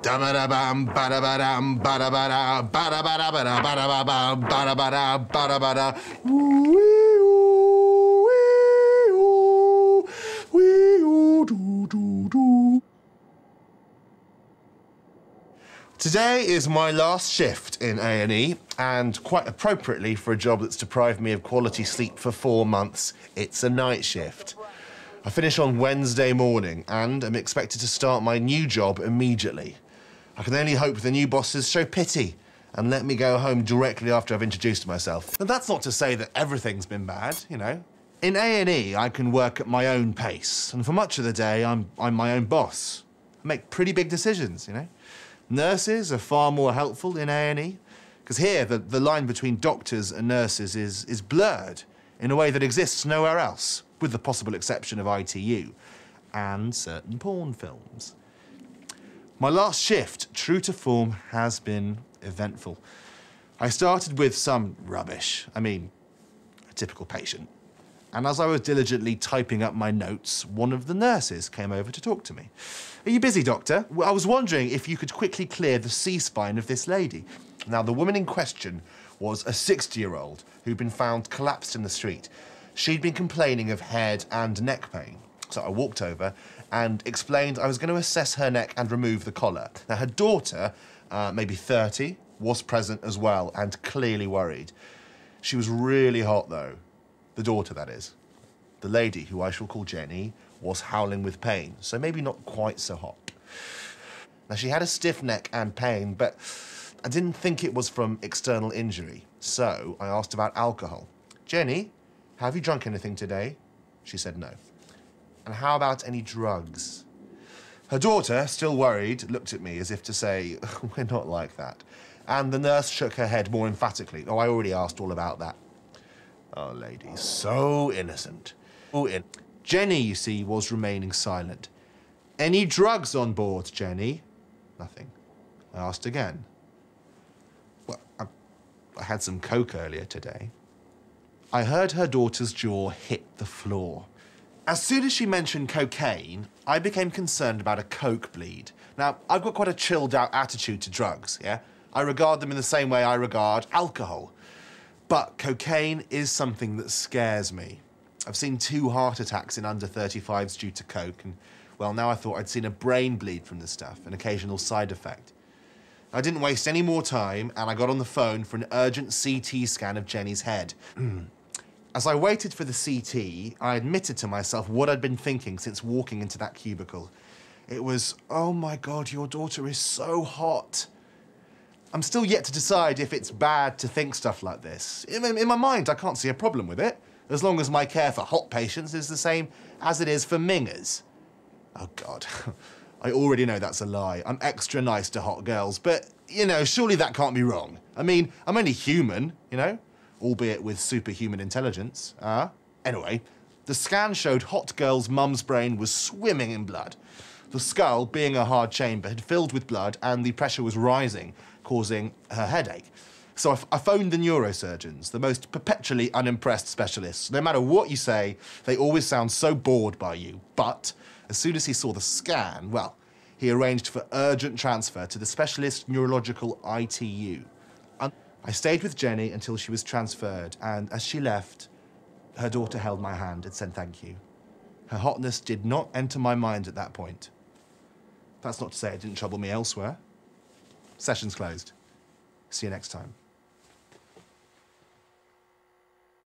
Da-ba-da-bam, ba-da-ba-dam, ba-da-ba-da, ba-da-ba-da-ba-da, ba-da-ba-bam, ba-da-ba-da, ba-da-ba-da. Wee-oo, wee-oo, wee-oo, doo-doo-doo. Today is my last shift in A&E, and quite appropriately for a job that's deprived me of quality sleep for 4 months, it's a night shift. I finish on Wednesday morning and am expected to start my new job immediately. I can only hope the new bosses show pity and let me go home directly after I've introduced myself. And that's not to say that everything's been bad, you know. In A&E, I can work at my own pace, and for much of the day, I'm my own boss. I make pretty big decisions, you know. Nurses are far more helpful in A&E, because here the line between doctors and nurses is blurred in a way that exists nowhere else, with the possible exception of ITU and certain porn films. My last shift, true to form, has been eventful. I started with some rubbish, a typical patient. And as I was diligently typing up my notes, one of the nurses came over to talk to me. "Are you busy, doctor? Well, I was wondering if you could quickly clear the C-spine of this lady." Now, the woman in question was a 60-year-old who'd been found collapsed in the street. She'd been complaining of head and neck pain. So I walked over and explained I was going to assess her neck and remove the collar. Now, her daughter, maybe 30, was present as well and clearly worried. She was really hot, though. The daughter, that is. The lady, who I shall call Jenny, was howling with pain, so maybe not quite so hot. Now, she had a stiff neck and pain, but I didn't think it was from external injury, so I asked about alcohol. "Jenny, have you drunk anything today?" She said no. "And how about any drugs?" Her daughter, still worried, looked at me as if to say, "We're not like that." And the nurse shook her head more emphatically. "Oh, I already asked all about that." Oh, lady, so innocent. Jenny, you see, was remaining silent. "Any drugs on board, Jenny?" Nothing. I asked again. "Well, I had some coke earlier today." I heard her daughter's jaw hit the floor. As soon as she mentioned cocaine, I became concerned about a coke bleed. Now, I've got quite a chilled-out attitude to drugs, yeah? I regard them in the same way I regard alcohol. But cocaine is something that scares me. I've seen 2 heart attacks in under 35s due to coke, and, well, now I thought I'd seen a brain bleed from the stuff, an occasional side effect. I didn't waste any more time, and I got on the phone for an urgent CT scan of Jenny's head. As I waited for the CT, I admitted to myself what I'd been thinking since walking into that cubicle. It was, "Oh my God, your daughter is so hot." I'm still yet to decide if it's bad to think stuff like this. In my mind, I can't see a problem with it, as long as my care for hot patients is the same as it is for mingers. Oh, God. I already know that's a lie. I'm extra nice to hot girls, but, you know, surely that can't be wrong. I'm only human, you know, albeit with superhuman intelligence. Anyway, the scan showed hot girl's mum's brain was swimming in blood. The skull, being a hard chamber, had filled with blood and the pressure was rising, causing her headache. So I phoned the neurosurgeons, the most perpetually unimpressed specialists. No matter what you say, they always sound so bored by you. But as soon as he saw the scan, well, he arranged for urgent transfer to the specialist neurological ITU. I stayed with Jenny until she was transferred, and as she left, her daughter held my hand and said thank you. Her hotness did not enter my mind at that point. That's not to say it didn't trouble me elsewhere. Session's closed. See you next time.